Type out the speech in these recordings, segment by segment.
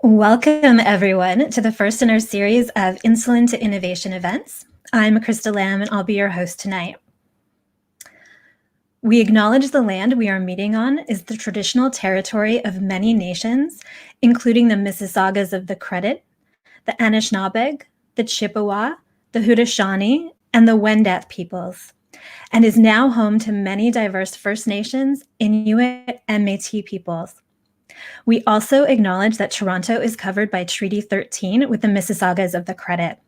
Welcome, everyone, to the first in our series of Insulin to Innovation events. I'm Krista Lamb, and I'll be your host tonight. We acknowledge the land we are meeting on is the traditional territory of many nations, including the Mississaugas of the Credit, the Anishinaabe, the Chippewa, the Haudenosaunee, and the Wendat peoples, and is now home to many diverse First Nations, Inuit, and Métis peoples. We also acknowledge that Toronto is covered by Treaty 13 with the Mississaugas of the Credit.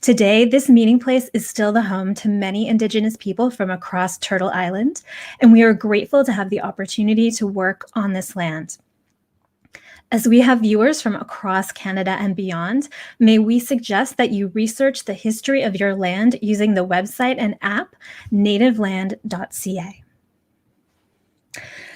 Today, this meeting place is still the home to many Indigenous people from across Turtle Island, and we are grateful to have the opportunity to work on this land. As we have viewers from across Canada and beyond, may we suggest that you research the history of your land using the website and app nativeland.ca.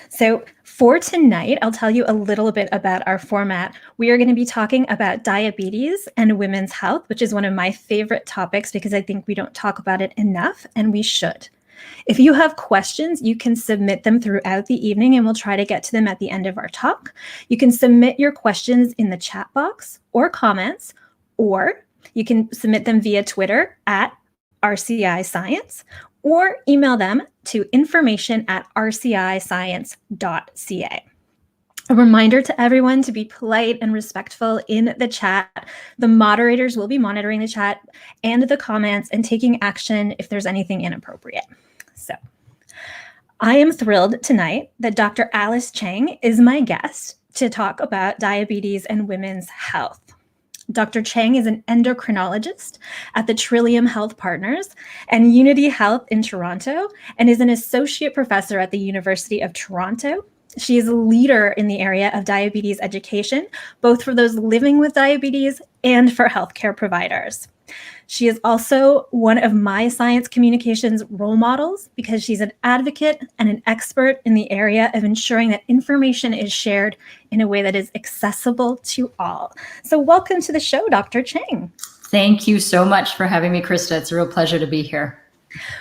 So for tonight, I'll tell you a little bit about our format. We are going to be talking about diabetes and women's health, which is one of my favorite topics because I think we don't talk about it enough, and we should. If you have questions, you can submit them throughout the evening, and we'll try to get to them at the end of our talk. You can submit your questions in the chat box or comments, or you can submit them via Twitter at RCI Science, or email them to information@rciscience.ca. A reminder to everyone to be polite and respectful in the chat. The moderators will be monitoring the chat and the comments and taking action if there's anything inappropriate. So I am thrilled tonight that Dr. Alice Cheng is my guest to talk about diabetes and women's health. Dr. Cheng is an endocrinologist at the Trillium Health Partners and Unity Health in Toronto, and is an associate professor at the University of Toronto. She is a leader in the area of diabetes education, both for those living with diabetes and for healthcare providers. She is also one of my science communications role models because she's an advocate and an expert in the area of ensuring that information is shared in a way that is accessible to all. So welcome to the show, Dr. Cheng. Thank you so much for having me, Krista. It's a real pleasure to be here.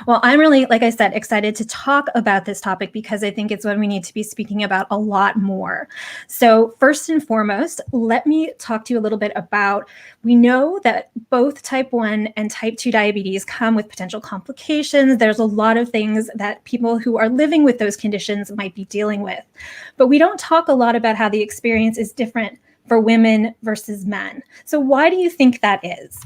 Well, I'm really, like I said, excited to talk about this topic because I think it's one we need to be speaking about a lot more. So first and foremost, let me talk to you a little bit about, we know that both type 1 and type 2 diabetes come with potential complications. There's a lot of things that people who are living with those conditions might be dealing with. But we don't talk a lot about how the experience is different for women versus men. So why do you think that is?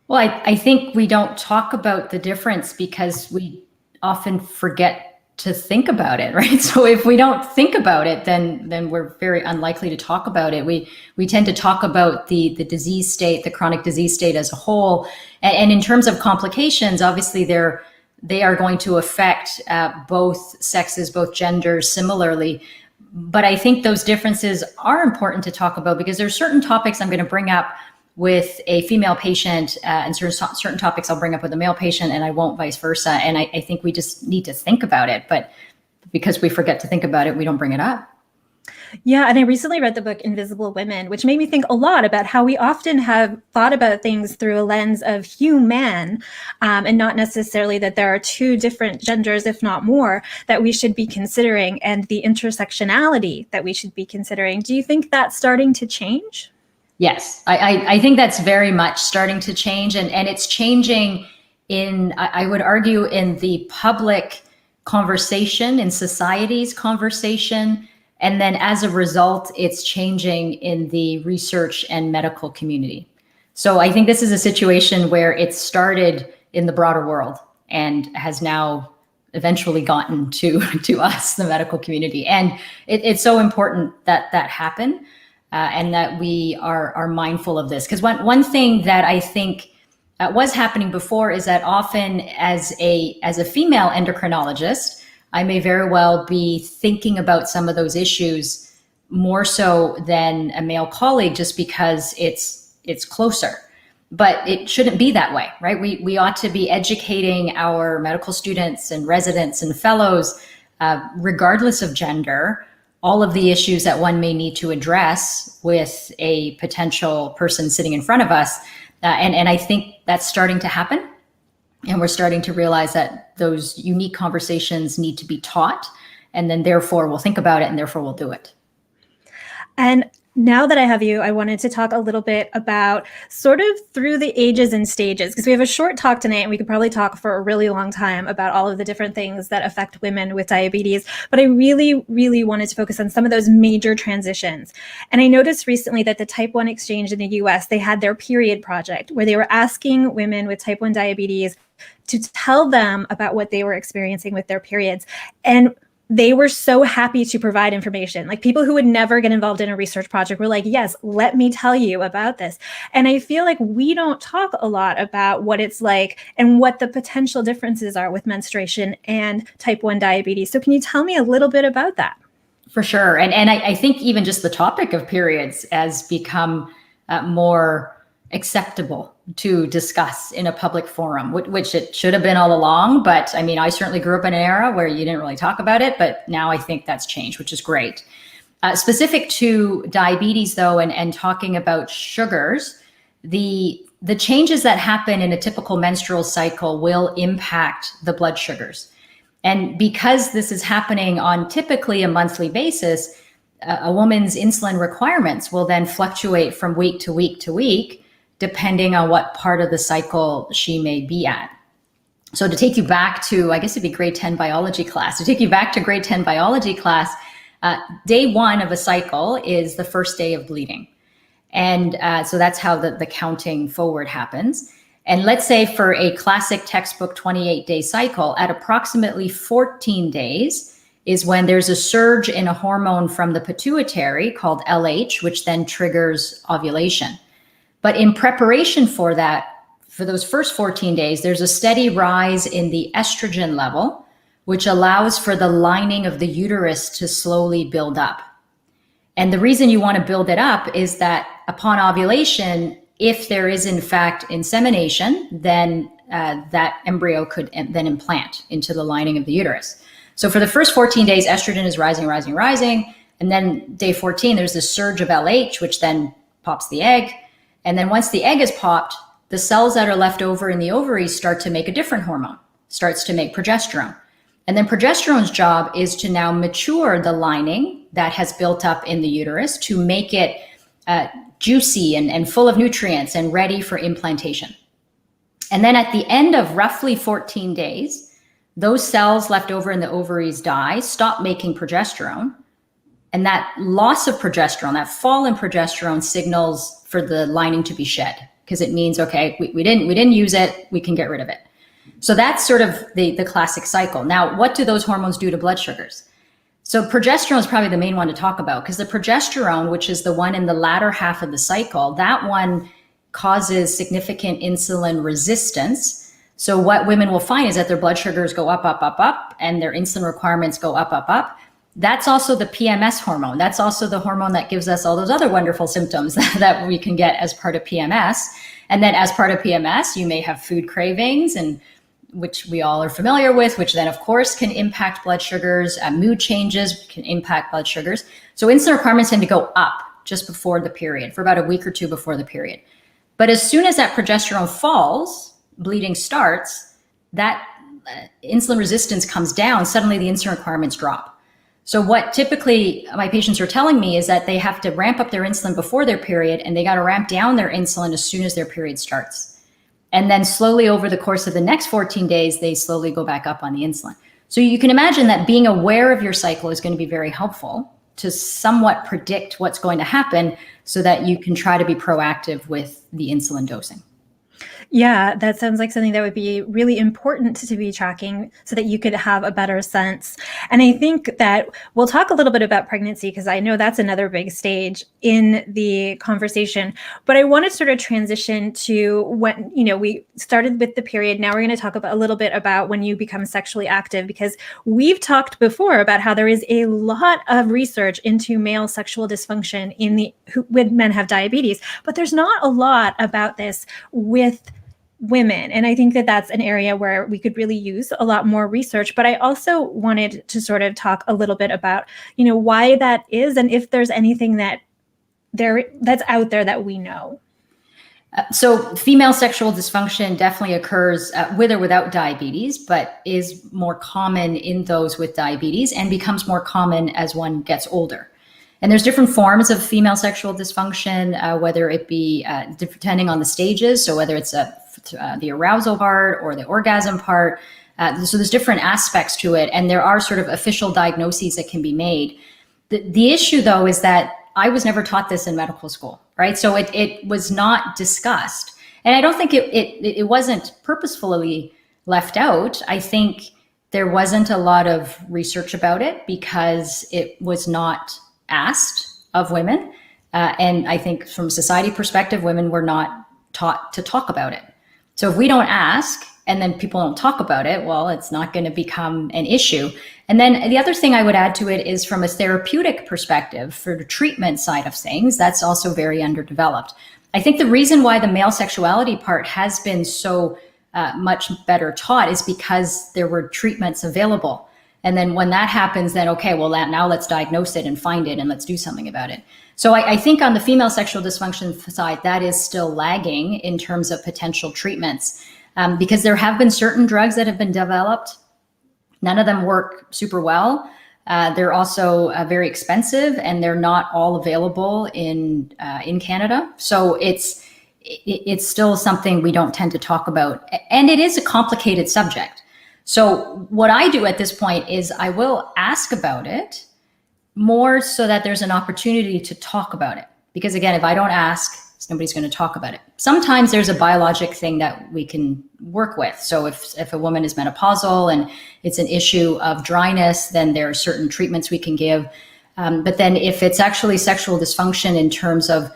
Well, I think we don't talk about the difference because we often forget to think about it, right? So if we don't think about it, then we're very unlikely to talk about it. We tend to talk about the disease state, the chronic disease state as a whole. And in terms of complications, obviously they are going to affect both sexes, both genders similarly. But I think those differences are important to talk about because there are certain topics I'm going to bring up with a female patient and certain topics I'll bring up with a male patient, and I won't vice versa. And I think we just need to think about it. But because we forget to think about it, we don't bring it up. Yeah, and I recently read the book Invisible Women, which made me think a lot about how we often have thought about things through a lens of human, and not necessarily that there are two different genders, if not more, that we should be considering, and the intersectionality that we should be considering. Do you think that's starting to change? Yes, I think that's very much starting to change, and it's changing in, I would argue, in the public conversation, in society's conversation, and then as a result, it's changing in the research and medical community. So I think this is a situation where it started in the broader world and has now eventually gotten to us, the medical community. And it's so important that that happen. And that we are mindful of this. Because one thing that I think was happening before is that often as a female endocrinologist, I may very well be thinking about some of those issues more so than a male colleague just because it's closer. But it shouldn't be that way, right? We ought to be educating our medical students and residents and fellows, regardless of gender, all of the issues that one may need to address with a potential person sitting in front of us. And I think that's starting to happen. And we're starting to realize that those unique conversations need to be taught. And then therefore we'll think about it and therefore we'll do it. And Now that I have you, I wanted to talk a little bit about sort of through the ages and stages, because we have a short talk tonight and we could probably talk for a really long time about all of the different things that affect women with diabetes. But I really, really wanted to focus on some of those major transitions. And I noticed recently that the Type 1 Exchange in the US, they had their period project where they were asking women with type 1 diabetes to tell them about what they were experiencing with their periods. And they were so happy to provide information. Like, people who would never get involved in a research project were like, yes, let me tell you about this. And I feel like we don't talk a lot about what it's like and what the potential differences are with menstruation and type 1 diabetes. So can you tell me a little bit about that? For sure. And I think even just the topic of periods has become more acceptable to discuss in a public forum, which it should have been all along. But I mean, I certainly grew up in an era where you didn't really talk about it, but now I think that's changed, which is great. Specific to diabetes, though, and talking about sugars, the changes that happen in a typical menstrual cycle will impact the blood sugars. And because this is happening on typically a monthly basis, a woman's insulin requirements will then fluctuate from week to week to week, depending on what part of the cycle she may be at. So to take you back to, I guess it'd be grade 10 biology class, day one of a cycle is the first day of bleeding. And so that's how the counting forward happens. And let's say for a classic textbook 28-day cycle, at approximately 14 days is when there's a surge in a hormone from the pituitary called LH, which then triggers ovulation. But in preparation for that, for those first 14 days, there's a steady rise in the estrogen level, which allows for the lining of the uterus to slowly build up. And the reason you want to build it up is that upon ovulation, if there is in fact insemination, then that embryo could then implant into the lining of the uterus. So for the first 14 days, estrogen is rising. And then day 14, there's this surge of LH, which then pops the egg. And then once the egg is popped, the cells that are left over in the ovaries start to make a different hormone, starts to make progesterone. And then progesterone's job is to now mature the lining that has built up in the uterus to make it juicy and full of nutrients and ready for implantation. And then at the end of roughly 14 days, those cells left over in the ovaries die, stop making progesterone. And that loss of progesterone, that fall in progesterone, signals for the lining to be shed, because it means, okay, we didn't use it, we can get rid of it. So that's sort of the classic cycle. Now, what do those hormones do to blood sugars? So progesterone is probably the main one to talk about, because the progesterone, which is the one in the latter half of the cycle, that one causes significant insulin resistance. So what women will find is that their blood sugars go up, and their insulin requirements go up. That's also the PMS hormone. That's also the hormone that gives us all those other wonderful symptoms that we can get as part of PMS. And then as part of PMS, you may have food cravings, and which we all are familiar with, which then of course can impact blood sugars. Mood changes can impact blood sugars. So insulin requirements tend to go up just before the period, for about a week or two before the period. But as soon as that progesterone falls, bleeding starts, that insulin resistance comes down, suddenly the insulin requirements drop. So what typically my patients are telling me is that they have to ramp up their insulin before their period, and they got to ramp down their insulin as soon as their period starts. And then slowly over the course of the next 14 days, they slowly go back up on the insulin. So you can imagine that being aware of your cycle is going to be very helpful to somewhat predict what's going to happen so that you can try to be proactive with the insulin dosing. Yeah, that sounds like something that would be really important to be tracking so that you could have a better sense. And I think that we'll talk a little bit about pregnancy, because I know that's another big stage in the conversation. But I want to sort of transition to when, we started with the period. Now we're going to talk about a little bit about when you become sexually active, because we've talked before about how there is a lot of research into male sexual dysfunction when men have diabetes, but there's not a lot about this with women. And I think that that's an area where we could really use a lot more research. But I also wanted to sort of talk a little bit about, why that is, and if there's anything that's out there that we know. So female sexual dysfunction definitely occurs with or without diabetes, but is more common in those with diabetes and becomes more common as one gets older. And there's different forms of female sexual dysfunction, whether it be depending on the stages. So whether it's the arousal part or the orgasm part. So there's different aspects to it. And there are sort of official diagnoses that can be made. The issue, though, is that I was never taught this in medical school, right? So it was not discussed. And I don't think it wasn't purposefully left out. I think there wasn't a lot of research about it because it was not asked of women. And I think from a society perspective, women were not taught to talk about it. So if we don't ask and then people don't talk about it, well, it's not going to become an issue. And then the other thing I would add to it is from a therapeutic perspective, for the treatment side of things, that's also very underdeveloped. I think the reason why the male sexuality part has been so much better taught is because there were treatments available. And then when that happens, then, okay, well, now let's diagnose it and find it and let's do something about it. So I think on the female sexual dysfunction side, that is still lagging in terms of potential treatments, because there have been certain drugs that have been developed. None of them work super well. They're also very expensive, and they're not all available in Canada. So it's still something we don't tend to talk about. And it is a complicated subject. So what I do at this point is I will ask about it more so that there's an opportunity to talk about it. Because again, if I don't ask, nobody's going to talk about it. Sometimes there's a biologic thing that we can work with. So if a woman is menopausal and it's an issue of dryness, then there are certain treatments we can give. But then if it's actually sexual dysfunction in terms of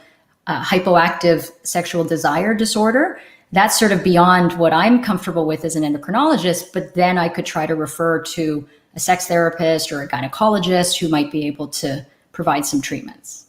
hypoactive sexual desire disorder, that's sort of beyond what I'm comfortable with as an endocrinologist, but then I could try to refer to a sex therapist or a gynecologist who might be able to provide some treatments.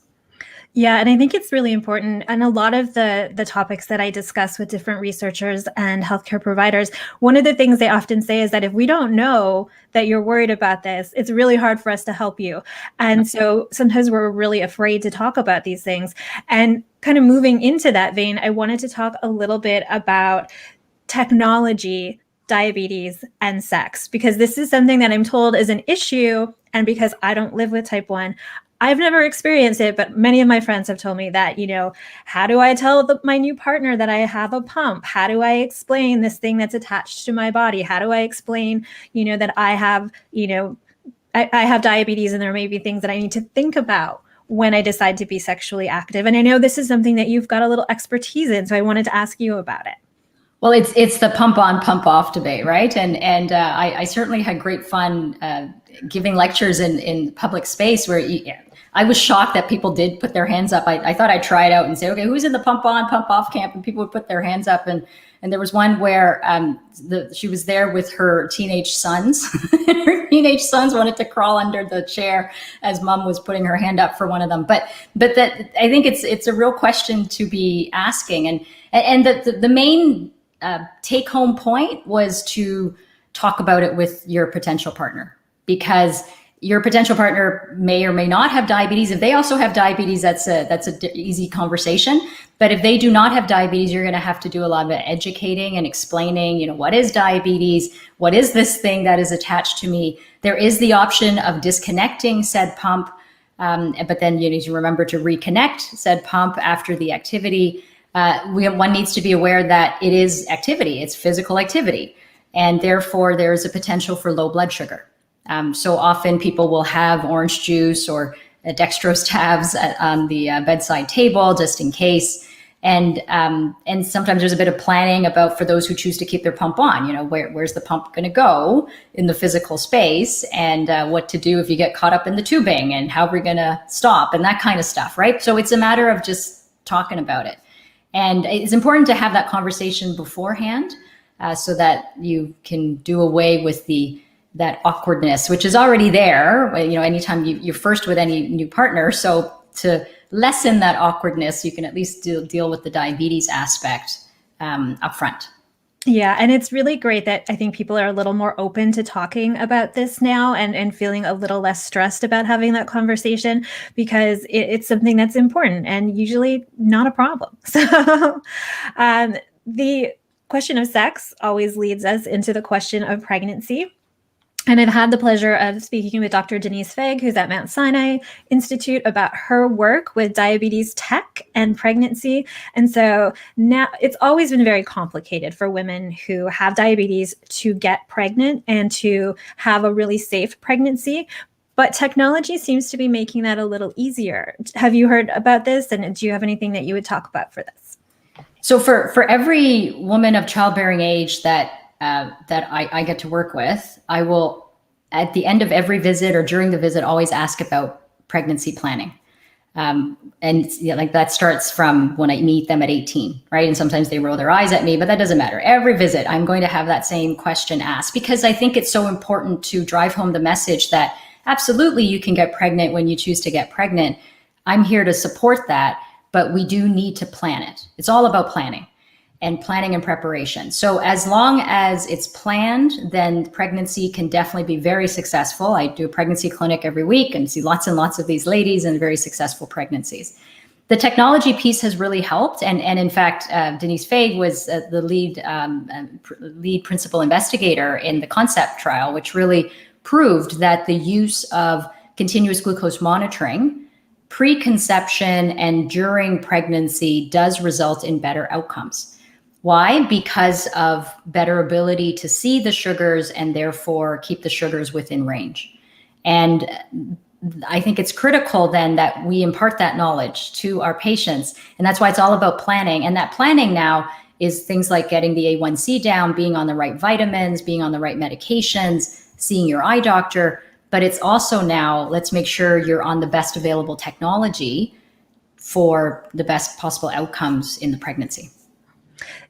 Yeah, and I think it's really important. And a lot of the topics that I discuss with different researchers and healthcare providers, one of the things they often say is that if we don't know that you're worried about this, it's really hard for us to help you. And so sometimes we're really afraid to talk about these things. And kind of moving into that vein, I wanted to talk a little bit about technology, diabetes, and sex, because this is something that I'm told is an issue. And because I don't live with type 1, I've never experienced it, but many of my friends have told me that, how do I tell my new partner that I have a pump? How do I explain this thing that's attached to my body? How do I explain, that I have, I have diabetes, and there may be things that I need to think about when I decide to be sexually active. And I know this is something that you've got a little expertise in, so I wanted to ask you about it. Well, it's the pump on, pump off debate, right? And I certainly had great fun giving lectures in public space where I was shocked that people did put their hands up. I thought I'd try it out and say, okay, who's in the pump on, pump off camp? And people would put their hands up. And there was one where she was there with her teenage sons. Her teenage sons wanted to crawl under the chair as mom was putting her hand up for one of them. But that, I think it's a real question to be asking. And the main take home point was to talk about it with your potential partner, because your potential partner may or may not have diabetes. If they also have diabetes, that's a easy conversation. But if they do not have diabetes, you're going to have to do a lot of educating and explaining, what is diabetes? What is this thing that is attached to me? There is the option of disconnecting said pump, but then you need to remember to reconnect said pump after the activity. One needs to be aware that it is activity, it's physical activity, and therefore there is a potential for low blood sugar. So often people will have orange juice or dextrose tabs on the bedside table just in case. And sometimes there's a bit of planning about, for those who choose to keep their pump on, where's the pump going to go in the physical space, and what to do if you get caught up in the tubing, and how we're going to stop, and that kind of stuff, right? So it's a matter of just talking about it. And it's important to have that conversation beforehand so that you can do away with that awkwardness, which is already there, anytime you're first with any new partner. So to lessen that awkwardness, you can at least deal with the diabetes aspect up front. Yeah, and it's really great that I think people are a little more open to talking about this now, and feeling a little less stressed about having that conversation, because it's something that's important and usually not a problem. So the question of sex always leads us into the question of pregnancy. And I've had the pleasure of speaking with Dr. Denise Fegg, who's at Mount Sinai Institute, about her work with diabetes tech and pregnancy. And so now it's always been very complicated for women who have diabetes to get pregnant and to have a really safe pregnancy. But technology seems to be making that a little easier. Have you heard about this? And do you have anything that you would talk about for this? So for every woman of childbearing age that I get to work with, I will, at the end of every visit or during the visit, always ask about pregnancy planning. And like that starts from when I meet them at 18, right? And sometimes they roll their eyes at me, but that doesn't matter. Every visit, I'm going to have that same question asked, because I think it's so important to drive home the message that absolutely you can get pregnant when you choose to get pregnant. I'm here to support that, but we do need to plan it. It's all about planning and preparation. So as long as it's planned, then pregnancy can definitely be very successful. I do a pregnancy clinic every week and see lots and lots of these ladies and very successful pregnancies. The technology piece has really helped. And in fact, Denise Fegg was the lead principal investigator in the concept trial, which really proved that the use of continuous glucose monitoring pre-conception and during pregnancy does result in better outcomes. Why? Because of better ability to see the sugars and therefore keep the sugars within range. And I think it's critical then that we impart that knowledge to our patients. And that's why it's all about planning. And that planning now is things like getting the A1C down, being on the right vitamins, being on the right medications, seeing your eye doctor. But it's also now, let's make sure you're on the best available technology for the best possible outcomes in the pregnancy.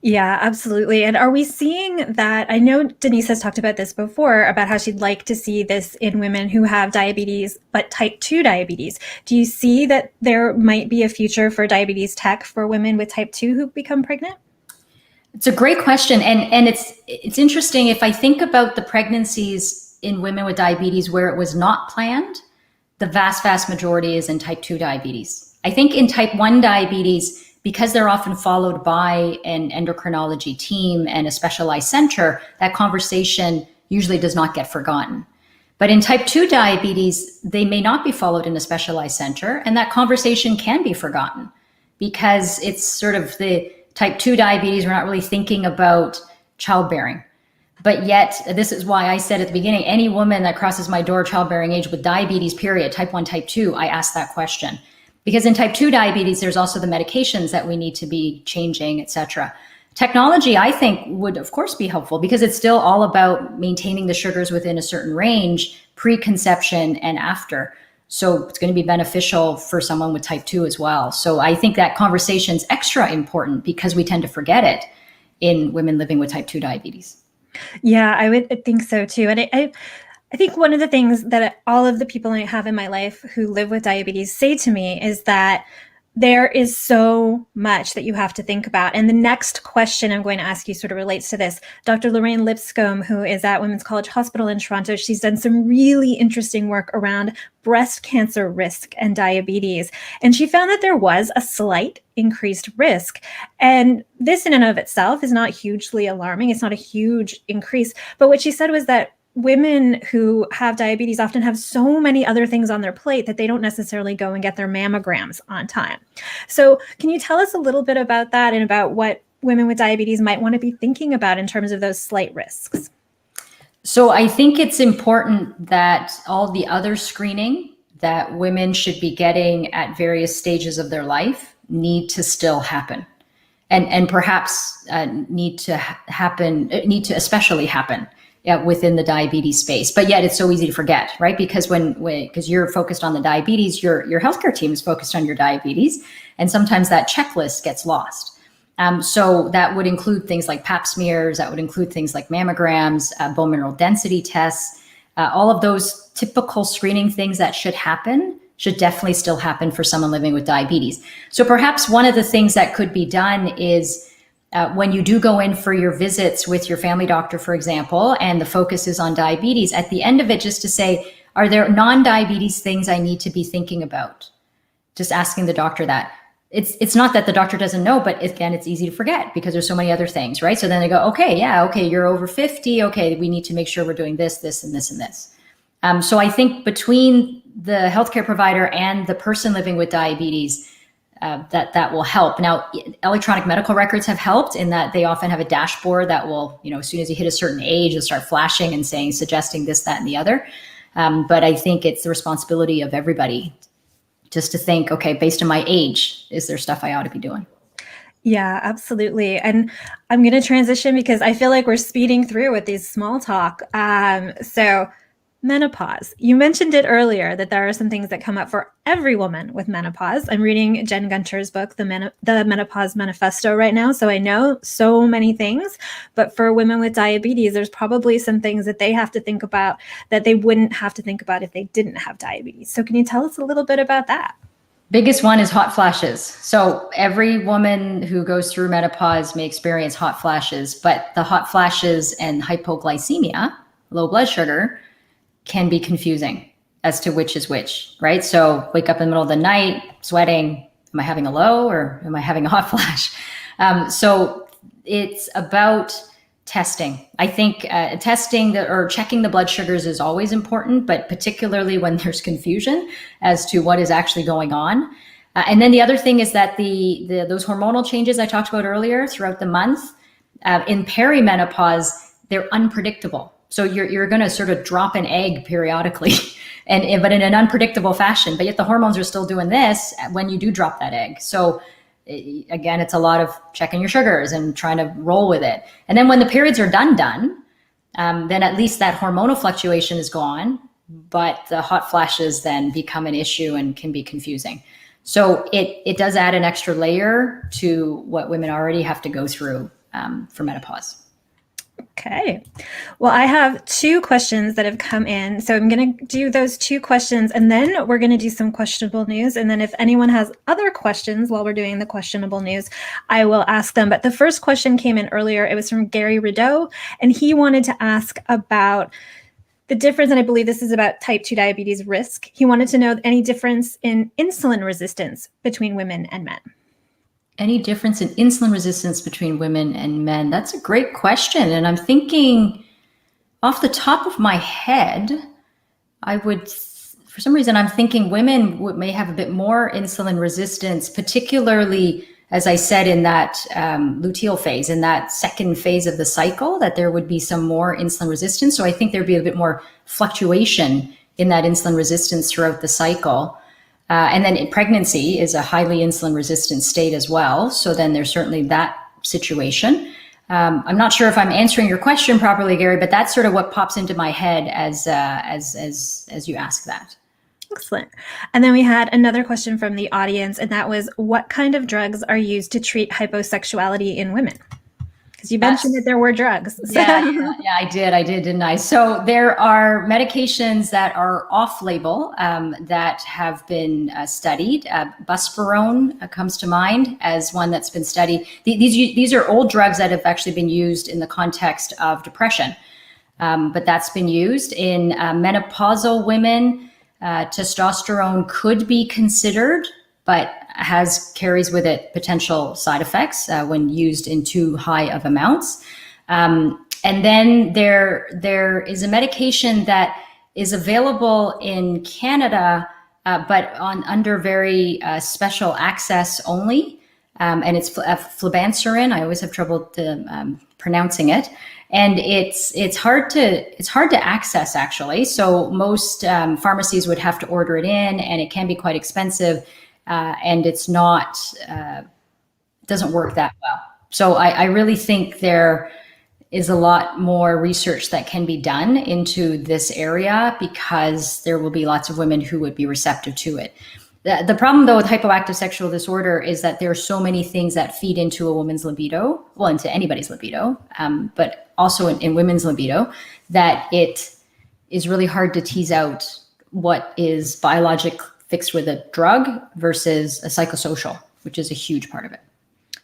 Yeah, absolutely. And are we seeing that? I know Denise has talked about this before, about how she'd like to see this in women who have diabetes, but type 2 diabetes. Do you see that there might be a future for diabetes tech for women with type 2 who become pregnant? It's a great question. And it's interesting. If I think about the pregnancies in women with diabetes where it was not planned, the vast majority is in type 2 diabetes. I think in type 1 diabetes, because they're often followed by an endocrinology team and a specialized center, that conversation usually does not get forgotten. But in type 2 diabetes, they may not be followed in a specialized center, and that conversation can be forgotten because it's sort of the type 2 diabetes, we're not really thinking about childbearing. But yet, this is why I said at the beginning, any woman that crosses my door childbearing age with diabetes, period, type 1, type 2, I ask that question. Because in type 2 diabetes, there's also the medications that we need to be changing, et cetera. Technology, I think, would of course be helpful because it's still all about maintaining the sugars within a certain range, pre-conception and after. So it's going to be beneficial for someone with type 2 as well. So I think that conversation's extra important because we tend to forget it in women living with type 2 diabetes. Yeah, I would think so too. And I think one of the things that all of the people I have in my life who live with diabetes say to me is that there is so much that you have to think about. And the next question I'm going to ask you sort of relates to this. Dr. Lorraine Lipscomb, who is at Women's College Hospital in Toronto, she's done some really interesting work around breast cancer risk and diabetes. And she found that there was a slight increased risk. And this in and of itself is not hugely alarming. It's not a huge increase. But what she said was that women who have diabetes often have so many other things on their plate that they don't necessarily go and get their mammograms on time. So can you tell us a little bit about that and about what women with diabetes might want to be thinking about in terms of those slight risks? So I think it's important that all the other screening that women should be getting at various stages of their life need to still happen. And perhaps need to especially happen within the diabetes space. But yet it's so easy to forget, right? Because because you're focused on the diabetes, your healthcare team is focused on your diabetes. And sometimes that checklist gets lost. So that would include things like pap smears, that would include things like mammograms, bone mineral density tests, all of those typical screening things that should happen should definitely still happen for someone living with diabetes. So perhaps one of the things that could be done is when you do go in for your visits with your family doctor, for example, and the focus is on diabetes, at the end of it, just to say, are there non-diabetes things I need to be thinking about? Just asking the doctor that. it's not that the doctor doesn't know, but again, it's easy to forget because there's so many other things, right? So then they go, okay, yeah, okay, you're over 50. Okay, we need to make sure we're doing this, this, and this, and this. So I think between the healthcare provider and the person living with diabetes, that will help. Now, electronic medical records have helped in that they often have a dashboard that will, as soon as you hit a certain age, it'll start flashing and suggesting this, that, and the other. But I think it's the responsibility of everybody just to think, okay, based on my age, is there stuff I ought to be doing? Yeah, absolutely. And I'm going to transition because I feel like we're speeding through with these small talk. So menopause. You mentioned it earlier that there are some things that come up for every woman with menopause. I'm reading Jen Gunter's book, the Menopause Manifesto right now. So I know so many things, but for women with diabetes, there's probably some things that they have to think about that they wouldn't have to think about if they didn't have diabetes. So can you tell us a little bit about that? Biggest one is hot flashes. So every woman who goes through menopause may experience hot flashes, but the hot flashes and hypoglycemia, low blood sugar, can be confusing as to which is which, right? So wake up in the middle of the night, sweating. Am I having a low or am I having a hot flash? So it's about testing. I think testing or checking the blood sugars is always important, but particularly when there's confusion as to what is actually going on. And then the other thing is that those hormonal changes I talked about earlier throughout the month, in perimenopause, they're unpredictable. So you're going to sort of drop an egg periodically, but in an unpredictable fashion. But yet the hormones are still doing this when you do drop that egg. So again, it's a lot of checking your sugars and trying to roll with it. And then when the periods are done, then at least that hormonal fluctuation is gone. But the hot flashes then become an issue and can be confusing. So it does add an extra layer to what women already have to go through for menopause. Okay. Well, I have 2 questions that have come in. So I'm going to do those 2 questions and then we're going to do some questionable news. And then if anyone has other questions while we're doing the questionable news, I will ask them. But the first question came in earlier. It was from Gary Rideau, and he wanted to ask about the difference, and I believe this is about type 2 diabetes risk. He wanted to know any difference in insulin resistance between women and men. Any difference in insulin resistance between women and men? That's a great question. And I'm thinking off the top of my head, for some reason, I'm thinking women may have a bit more insulin resistance, particularly, as I said, in that luteal phase, in that second phase of the cycle, that there would be some more insulin resistance. So I think there'd be a bit more fluctuation in that insulin resistance throughout the cycle. And then pregnancy is a highly insulin resistant state as well. So then there's certainly that situation. I'm not sure if I'm answering your question properly, Gary, but that's sort of what pops into my head as you ask that. Excellent. And then we had another question from the audience, and that was, what kind of drugs are used to treat hyposexuality in women? Because you mentioned that there were drugs. So. Yeah, I did, didn't I? So there are medications that are off-label that have been studied. Buspirone comes to mind as one that's been studied. These are old drugs that have actually been used in the context of depression, but that's been used in menopausal women. Testosterone could be considered, but carries with it potential side effects when used in too high of amounts. And then there is a medication that is available in Canada, but under very special access only. And it's flibanserin. I always have trouble pronouncing it. And it's hard to access, actually. So most pharmacies would have to order it in, and it can be quite expensive. And it's not, doesn't work that well. So I really think there is a lot more research that can be done into this area, because there will be lots of women who would be receptive to it. The problem, though, with hypoactive sexual disorder is that there are so many things that feed into a woman's libido, well, into anybody's libido, but also in women's libido, that it is really hard to tease out what is biologic fixed with a drug versus a psychosocial, which is a huge part of it.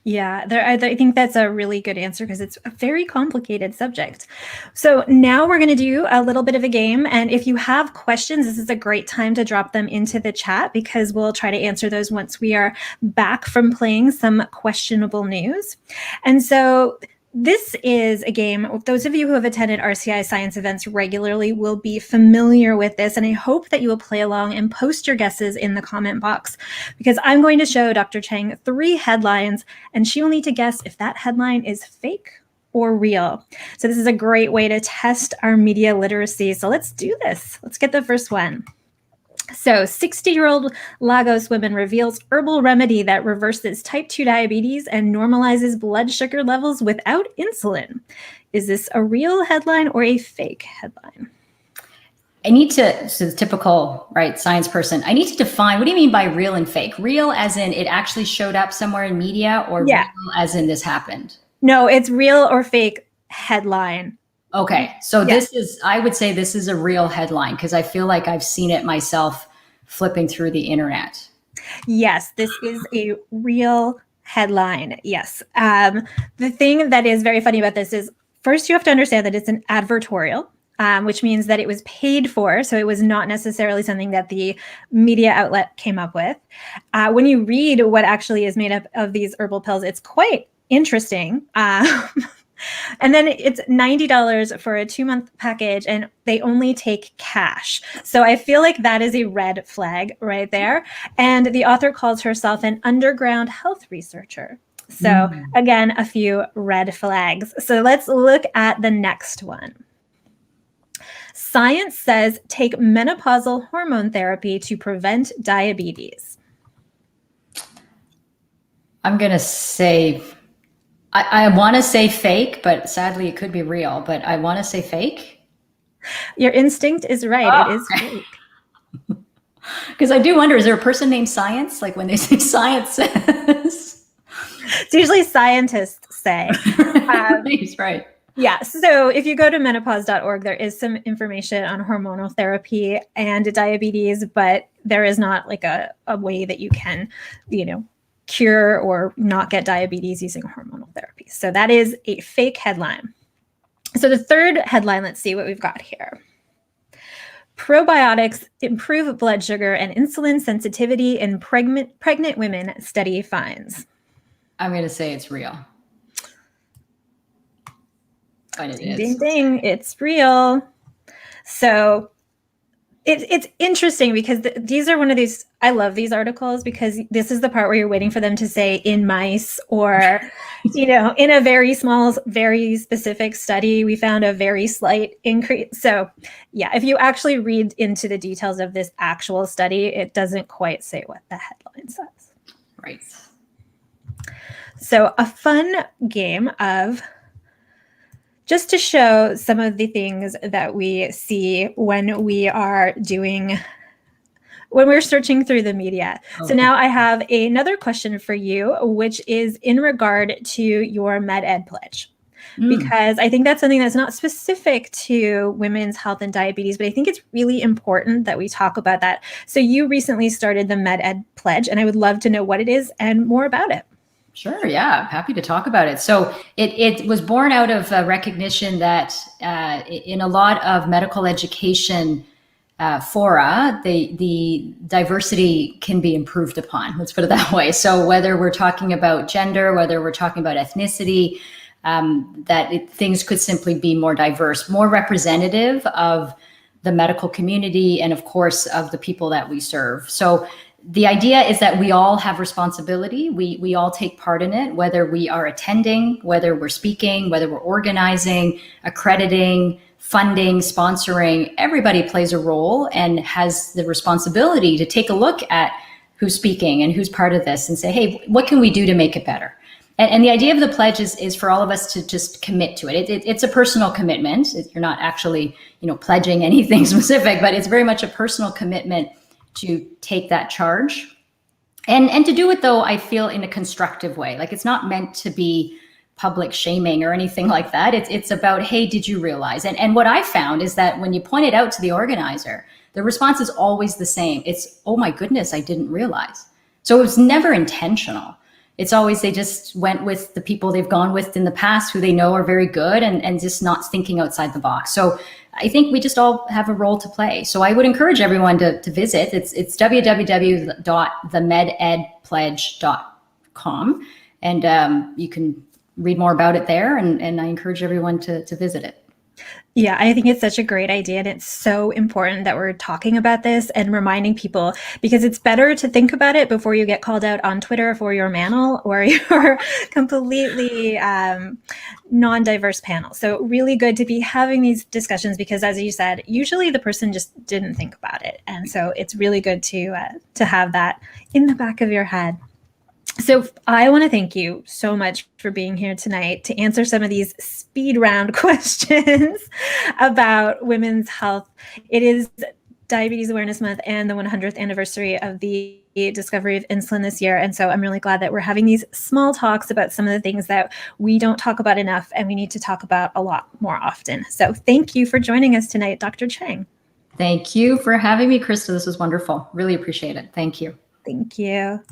Yeah, I think that's a really good answer because it's a very complicated subject. So now we're going to do a little bit of a game. And if you have questions, this is a great time to drop them into the chat because we'll try to answer those once we are back from playing some questionable news. And so this is a game. Those of you who have attended RCI science events regularly will be familiar with this, and I hope that you will play along and post your guesses in the comment box because I'm going to show Dr. Cheng 3 headlines, and she will need to guess if that headline is fake or real. So this is a great way to test our media literacy. So let's do this. Let's get the first one. So 60-year-old Lagos woman reveals herbal remedy that reverses type 2 diabetes and normalizes blood sugar levels without insulin. Is this a real headline or a fake headline? I need to, so the typical, right, science person, I need to define, what do you mean by real and fake? Real as in it actually showed up somewhere in media, or real as in this happened? No, it's real or fake headline. Okay, so this is, I would say this is a real headline because I feel like I've seen it myself flipping through the internet. Yes, this is a real headline. Yes. The thing that is very funny about this is first you have to understand that it's an advertorial, which means that it was paid for. So it was not necessarily something that the media outlet came up with. When you read what actually is made up of these herbal pills, it's quite interesting. And then it's $90 for a 2-month package, and they only take cash. So I feel like that is a red flag right there. And the author calls herself an underground health researcher. So again, a few red flags. So let's look at the next one. Science says take menopausal hormone therapy to prevent diabetes. I'm going to say, I want to say fake, but sadly it could be real, but I want to say fake. Your instinct is right. Oh. It is fake. Because I do wonder, is there a person named Science? Like when they say science says. It's usually scientists say. Right. Yeah. So if you go to menopause.org, there is some information on hormonal therapy and diabetes, but there is not like a way that you can, cure or not get diabetes using hormonal therapy. So that is a fake headline. So the third headline, let's see what we've got here. Probiotics improve blood sugar and insulin sensitivity in pregnant women, study finds. I'm going to say it's real. But it is. Ding, ding, it's real. So it's interesting because these are one of these, I love these articles because this is the part where you're waiting for them to say in mice or, in a very small, very specific study, we found a very slight increase. So yeah, if you actually read into the details of this actual study, it doesn't quite say what the headline says. Right. So a fun game of just to show some of the things that we see when we're searching through the media. Okay. So now I have another question for you, which is in regard to your med ed pledge, because I think that's something that's not specific to women's health and diabetes, but I think it's really important that we talk about that. So you recently started the med ed pledge, and I would love to know what it is and more about it. Sure. Yeah. Happy to talk about it. So it was born out of a recognition that in a lot of medical education fora, the diversity can be improved upon. Let's put it that way. So whether we're talking about gender, whether we're talking about ethnicity, things could simply be more diverse, more representative of the medical community and of course of the people that we serve. So the idea is that we all have responsibility. We all take part in it, whether we are attending, whether we're speaking, whether we're organizing, accrediting, funding, sponsoring. Everybody plays a role and has the responsibility to take a look at who's speaking and who's part of this and say, hey, what can we do to make it better? And the idea of the pledge is for all of us to just commit to it. It's a personal commitment. You're not actually, pledging anything specific, but it's very much a personal commitment to take that charge and to do it, though, I feel in a constructive way. Like it's not meant to be public shaming or anything like that. It's about, hey, did you realize? And what I found is that when you point it out to the organizer, the response is always the same. It's, oh my goodness, I didn't realize. So it was never intentional. It's always they just went with the people they've gone with in the past who they know are very good and just not thinking outside the box. So I think we just all have a role to play. So I would encourage everyone to visit. It's www.themededpledge.com, and you can read more about it there. And I encourage everyone to visit it. Yeah, I think it's such a great idea. And it's so important that we're talking about this and reminding people, because it's better to think about it before you get called out on Twitter for your manel or your completely non-diverse panel. So really good to be having these discussions, because as you said, usually the person just didn't think about it. And so it's really good to have that in the back of your head. So I want to thank you so much for being here tonight to answer some of these speed round questions about women's health. It is Diabetes Awareness Month and the 100th anniversary of the discovery of insulin this year. And so I'm really glad that we're having these small talks about some of the things that we don't talk about enough and we need to talk about a lot more often. So thank you for joining us tonight, Dr. Cheng. Thank you for having me, Krista. This was wonderful. Really appreciate it. Thank you. Thank you.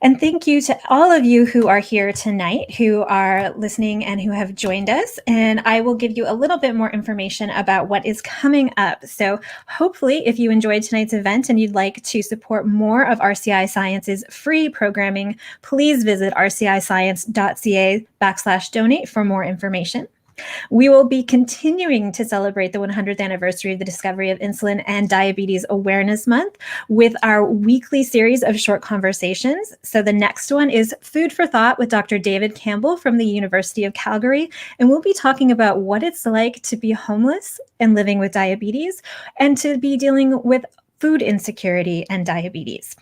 And thank you to all of you who are here tonight, who are listening and who have joined us. And I will give you a little bit more information about what is coming up. So hopefully, if you enjoyed tonight's event and you'd like to support more of RCI Science's free programming, please visit rciscience.ca/donate for more information. We will be continuing to celebrate the 100th anniversary of the discovery of insulin and Diabetes Awareness Month with our weekly series of short conversations. So the next one is Food for Thought with Dr. David Campbell from the University of Calgary. And we'll be talking about what it's like to be homeless and living with diabetes and to be dealing with food insecurity and diabetes.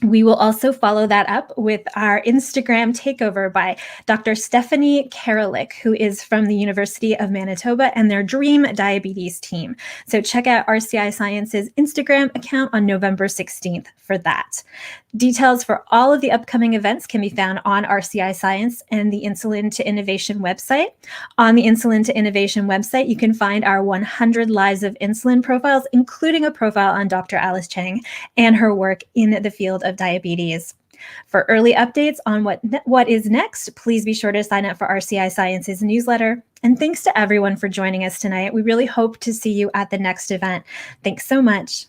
We will also follow that up with our Instagram takeover by Dr. Stephanie Karalik, who is from the University of Manitoba and their Dream Diabetes team. So check out RCI Science's Instagram account on November 16th for that. Details for all of the upcoming events can be found on RCI Science and the Insulin to Innovation website. On the Insulin to Innovation website, you can find our 100 Lives of Insulin profiles, including a profile on Dr. Alice Cheng and her work in the field of diabetes. For early updates on what is next, please be sure to sign up for RCI Science's newsletter. And thanks to everyone for joining us tonight. We really hope to see you at the next event. Thanks so much.